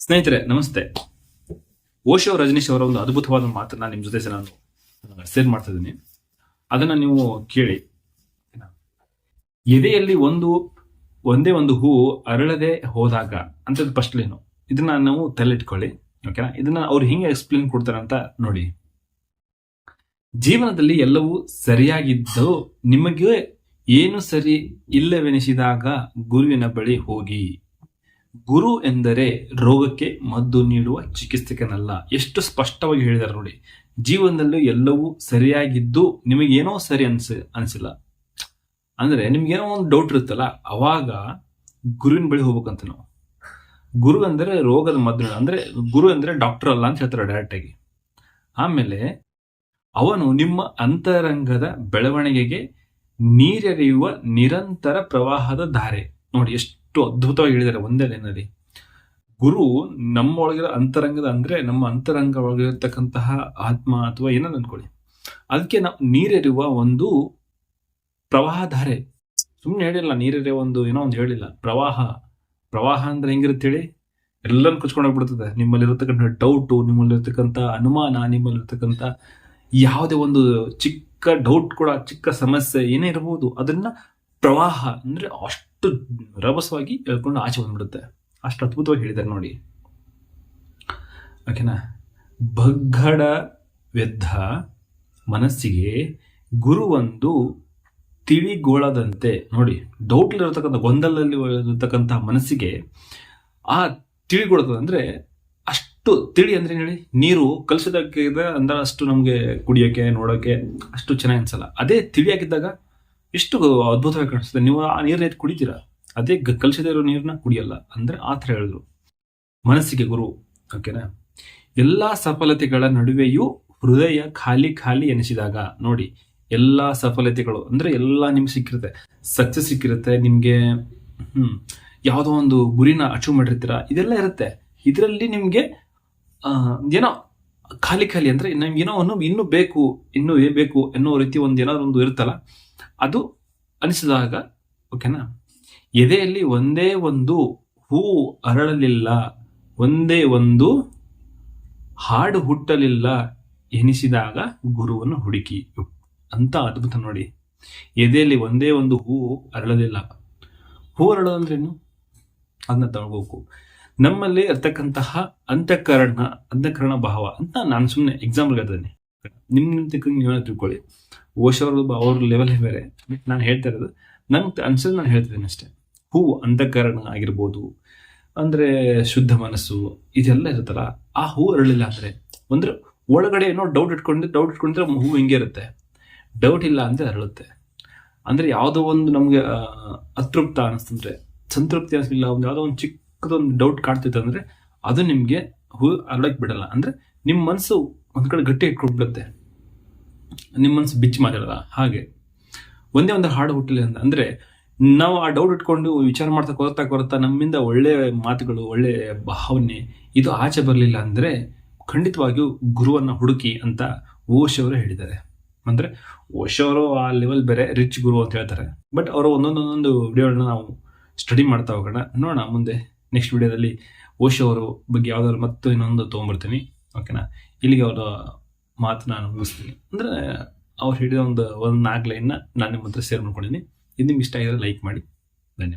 ಸ್ನೇಹಿತರೆ ನಮಸ್ತೆ. ಓಶೋ ರಜನೀಶ್ ಅವರ ಒಂದು ಅದ್ಭುತವಾದ ಮಾತನ್ನ ನಿಮ್ ಜೊತೆ ನಾನು ಶೇರ್ ಮಾಡ್ತಾ ಇದ್ದೀನಿ. ಅದನ್ನ ನೀವು ಕೇಳಿ. ಎದೆಯಲ್ಲಿ ಒಂದೇ ಒಂದು ಹೂವು ಅರಳದೆ ಹೋದಾಗ ಅಂತ ಫಸ್ಟ್ ಏನು, ಇದನ್ನ ನಾವು ತಲೆಯಿಟ್ಕೊಳ್ಳಿ. ಓಕೆನಾ? ಇದನ್ನ ಅವ್ರು ಹಿಂಗೆ ಎಕ್ಸ್ಪ್ಲೇನ್ ಕೊಡ್ತಾರೆ ಅಂತ ನೋಡಿ. ಜೀವನದಲ್ಲಿ ಎಲ್ಲವೂ ಸರಿಯಾಗಿದ್ದು ನಿಮಗೆ ಏನು ಸರಿ ಇಲ್ಲವೆನಿಸಿದಾಗ ಗುರುವಿನ ಬಳಿ ಹೋಗಿ. ಗುರು ಎಂದರೆ ರೋಗಕ್ಕೆ ಮದ್ದು ನೀಡುವ ಚಿಕಿತ್ಸಕನಲ್ಲ. ಎಷ್ಟು ಸ್ಪಷ್ಟವಾಗಿ ಹೇಳಿದಾರೆ ನೋಡಿ. ಜೀವನದಲ್ಲೂ ಎಲ್ಲವೂ ಸರಿಯಾಗಿದ್ದು ನಿಮಗೇನೋ ಸರಿ ಅನಿಸಿಲ್ಲ ಅಂದ್ರೆ ನಿಮ್ಗೇನೋ ಒಂದು ಡೌಟ್ ಇರುತ್ತಲ್ಲ, ಅವಾಗ ಗುರುವಿನ ಬಳಿ ಹೋಗ್ಬೇಕಂತ ನಾವು. ಗುರು ಅಂದರೆ ರೋಗದ ಮದ್ದು, ಅಂದ್ರೆ ಗುರು ಅಂದ್ರೆ ಡಾಕ್ಟರ್ ಅಲ್ಲ ಅಂತ ಹೇಳ್ತಾರೆ ಡೈರೆಕ್ಟ್ ಆಗಿ. ಆಮೇಲೆ ಅವನು ನಿಮ್ಮ ಅಂತರಂಗದ ಬೆಳವಣಿಗೆಗೆ ನೀರೆರೆಯುವ ನಿರಂತರ ಪ್ರವಾಹದ ಧಾರೆ. ನೋಡಿ ಎಷ್ಟು ಅದ್ಭುತವಾಗಿ ಹೇಳಿದ್ದಾರೆ ಒಂದೇ ಲೈನಲ್ಲಿ. ಗುರು ನಮ್ಮ ಒಳಗಿರೋ ಅಂತರಂಗದ, ಅಂದ್ರೆ ನಮ್ಮ ಅಂತರಂಗ ಒಳಗಿರತಕ್ಕಂತಹ ಆತ್ಮ ಅಥವಾ ಏನೋ ಅನ್ಕೊಳ್ಳಿ, ಅದಕ್ಕೆ ನಾವು ನೀರೆರೆಯುವ ಒಂದು ಪ್ರವಾಹ ಧಾರೆ. ಸುಮ್ಮನೆ ಹೇಳಿಲ್ಲ ನೀರೆರೆಯುವ ಒಂದು ಏನೋ ಒಂದು ಹೇಳಿಲ್ಲ. ಪ್ರವಾಹ ಅಂದ್ರೆ ಹೆಂಗಿರುತ್ತೇಳಿ, ಎಲ್ಲಾನು ಕುಚ್ಕೊಂಡು ಹೋಗ್ಬಿಡ್ತದೆ. ನಿಮ್ಮಲ್ಲಿರತಕ್ಕಂಥ ಡೌಟು, ನಿಮ್ಮಲ್ಲಿರ್ತಕ್ಕಂಥ ಅನುಮಾನ, ನಿಮ್ಮಲ್ಲಿರ್ತಕ್ಕಂಥ ಯಾವುದೇ ಒಂದು ಚಿಕ್ಕ ಡೌಟ್ ಕೂಡ, ಚಿಕ್ಕ ಸಮಸ್ಯೆ ಏನೇ ಇರಬಹುದು, ಅದನ್ನ ಪ್ರವಾಹ ಅಂದ್ರೆ ಅಷ್ಟು ರಭಸವಾಗಿ ಹೇಳ್ಕೊಂಡು ಆಚೆ ಬಂದ್ಬಿಡುತ್ತೆ. ಅಷ್ಟು ಅದ್ಭುತವಾಗಿ ಹೇಳಿದ್ದಾರೆ ನೋಡಿ. ಓಕೆನಾ? ಭಗ್ಗಡವೆದ್ದ ಮನಸ್ಸಿಗೆ ಗುರು ಒಂದು ತಿಳಿಗೋಳದಂತೆ. ನೋಡಿ, ಡೌಟ್ ಇರತಕ್ಕಂಥ, ಗೊಂದಲದಲ್ಲಿ ಇರತಕ್ಕಂಥ ಮನಸ್ಸಿಗೆ ಆ ತಿಳಿಗೋಳದ ಅಂದ್ರೆ ಅಷ್ಟು ತಿಳಿ ಅಂದ್ರೆ ಹೇಳಿ, ನೀರು ಕಲುಷಿತಕ್ಕೆ ಅಂದ್ರೆ ಅಷ್ಟು ನಮ್ಗೆ ಕುಡಿಯೋಕೆ ನೋಡೋಕೆ ಅಷ್ಟು ಚೆನ್ನಾಗಿ ಅನ್ಸಲ್ಲ. ಅದೇ ತಿಳಿಯಾಗಿದ್ದಾಗ ಎಷ್ಟು ಅದ್ಭುತವಾಗಿ ಕಾಣಿಸ್ತದೆ. ನೀವು ಆ ನೀರನ್ನ ಕುಡಿತೀರಾ, ಅದೇ ಕಲುಷಿತ ಇರೋ ನೀರನ್ನ ಕುಡಿಯಲ್ಲ. ಅಂದ್ರೆ ಆ ಥರ ಹೇಳಿದ್ರು ಮನಸ್ಸಿಗೆ ಗುರು. ಓಕೆನಾ? ಎಲ್ಲಾ ಸಫಲತೆಗಳ ನಡುವೆಯೂ ಹೃದಯ ಖಾಲಿ ಖಾಲಿ ಎನಿಸಿದಾಗ. ನೋಡಿ, ಎಲ್ಲಾ ಸಫಲತೆಗಳು ಅಂದ್ರೆ ಎಲ್ಲಾ ನಿಮ್ಗೆ ಸಿಕ್ಕಿರುತ್ತೆ, ಸಕ್ಸಸ್ ಸಿಕ್ಕಿರುತ್ತೆ ನಿಮ್ಗೆ, ಯಾವುದೋ ಒಂದು ಗುರಿನ ಅಚೀವ್ ಮಾಡಿರ್ತೀರ, ಇದೆಲ್ಲ ಇರುತ್ತೆ. ಇದರಲ್ಲಿ ನಿಮ್ಗೆ ಏನೋ ಖಾಲಿ ಖಾಲಿ ಅಂದ್ರೆ ನಮ್ಗೆ ಏನೋ ಇನ್ನೂ ಬೇಕು, ಇನ್ನೂ ಬೇಕು ಅನ್ನೋ ರೀತಿ ಒಂದು ಏನಾದ್ರು ಒಂದು ಇರುತ್ತಲ್ಲ, ಅದು ಅನಿಸಿದಾಗ. ಓಕೆನಾ? ಎದೆಯಲ್ಲಿ ಒಂದೇ ಒಂದು ಹೂ ಅರಳಲಿಲ್ಲ, ಒಂದೇ ಒಂದು ಹಾಡು ಹುಟ್ಟಲಿಲ್ಲ ಎನಿಸಿದಾಗ ಗುರುವನ್ನು ಹುಡುಕಿ ಅಂತ ಅದ್ಭುತ ನೋಡಿ. ಎದೆಯಲ್ಲಿ ಒಂದೇ ಒಂದು ಹೂ ಅರಳಲಿಲ್ಲ. ಹೂ ಅರಳೋದಂದ್ರೇನು ಅದನ್ನ ತಗೋಬೇಕು. ನಮ್ಮಲ್ಲಿ ಇರ್ತಕ್ಕಂತಹ ಅಂತಃಕರಣ ಭಾವ ಅಂತ ನಾನು ಸುಮ್ಮನೆ ಎಕ್ಸಾಂಪಲ್ ಹೇಳ್ತೇನೆ. ನೀವು ತಿಳ್ಕೊಳ್ಳಿ. ಓಶೋ ಅವ್ರ ಲೆವೆಲ್ ಬೇರೆ, ನಾನು ಹೇಳ್ತಾ ಇರೋದು ನಂಗೆ ಅನ್ಸೋದು ನಾನು ಹೇಳ್ತಿದ್ದೀನಿ ಅಷ್ಟೇ. ಹೂವು ಅಂತಃಕರಣ ಆಗಿರ್ಬೋದು, ಅಂದ್ರೆ ಶುದ್ಧ ಮನಸ್ಸು, ಇದೆಲ್ಲ ಇರುತ್ತಲ್ಲ. ಆ ಹೂ ಅರಳಿಲ್ಲ ಅಂದ್ರೆ ಒಳಗಡೆ ಏನೋ ಡೌಟ್ ಇಟ್ಕೊಂಡ್ರೆ ಹೂ ಹಿಂಗೆ ಇರುತ್ತೆ. ಡೌಟ್ ಇಲ್ಲ ಅಂದ್ರೆ ಅರಳುತ್ತೆ. ಅಂದ್ರೆ ಯಾವುದೋ ಒಂದು ನಮ್ಗೆ ಅತೃಪ್ತ ಅನಿಸ್ತಂದ್ರೆ, ಸಂತೃಪ್ತಿ ಅನಿಸ್ಲಿಲ್ಲ, ಯಾವುದೋ ಒಂದು ಚಿಕ್ಕದೊಂದು ಡೌಟ್ ಕಾಡ್ತಿತ್ತು ಅಂದ್ರೆ ಅದು ನಿಮ್ಗೆ ಹೂ ಅರಳಕ್ ಬಿಡಲ್ಲ. ಅಂದ್ರೆ ನಿಮ್ಮ ಮನಸ್ಸು ಒಂದ್ ಕಡೆ ಗಟ್ಟಿ ಇಟ್ಕೊಂಡ್ಬಿಡುತ್ತೆ, ನಿಮ್ಮ ಮನಸ್ಸು ಬಿಚ್ಚಿ ಮಾತಾಡಲ್ಲ. ಹಾಗೆ ಒಂದೇ ಒಂದು ಹಾಡು ಹುಟ್ಟಲಿ ಅಂದ್ರೆ ನಾವು ಆ ಡೌಟ್ ಇಟ್ಕೊಂಡು ವಿಚಾರ ಮಾಡ್ತಾ ಕೊರತಾ ನಮ್ಮಿಂದ ಒಳ್ಳೆ ಮಾತುಗಳು, ಒಳ್ಳೆ ಭಾವನೆ ಇದು ಆಚೆ ಬರಲಿಲ್ಲ ಅಂದ್ರೆ ಖಂಡಿತವಾಗಿಯೂ ಗುರುವನ್ನ ಹುಡುಕಿ ಅಂತ ಓಶೋ ಅವರು ಹೇಳಿದ್ದಾರೆ. ಅಂದ್ರೆ ಓಶೋ ಅವರು ಆ ಲೆವೆಲ್ ಬೇರೆ, ರಿಚ್ ಗುರು ಅಂತ ಹೇಳ್ತಾರೆ. ಬಟ್ ಅವರು ಒಂದೊಂದು ವಿಡಿಯೋಗಳನ್ನ ನಾವು ಸ್ಟಡಿ ಮಾಡ್ತಾ ಹೋಗೋಣ. ನೋಡೋಣ ಮುಂದೆ ನೆಕ್ಸ್ಟ್ ವಿಡಿಯೋದಲ್ಲಿ ಓಶೋ ಅವರ ಬಗ್ಗೆ ಯಾವ್ದಾದ್ರು ಮತ್ತೆ ಇನ್ನೊಂದು ತೊಗೊಂಡ್ಬರ್ತೀನಿ. ಓಕೆನಾ? ಇಲ್ಲಿಗೆ ಅವರ ಮಾತು ನಾನು ಮುಗಿಸ್ತೀನಿ. ಅಂದ್ರೆ ಅವ್ರು ಹೇಳಿದ ಒಂದು 4 ಲೈನ್ನ ನಾನು ನಿಮ್ಮ ಹತ್ರ ಶೇರ್ ಮಾಡ್ಕೊಂಡಿದ್ದೀನಿ. ಇದು ನಿಮ್ಗೆ ಇಷ್ಟ ಆಗಿದ್ರೆ ಲೈಕ್ ಮಾಡಿ.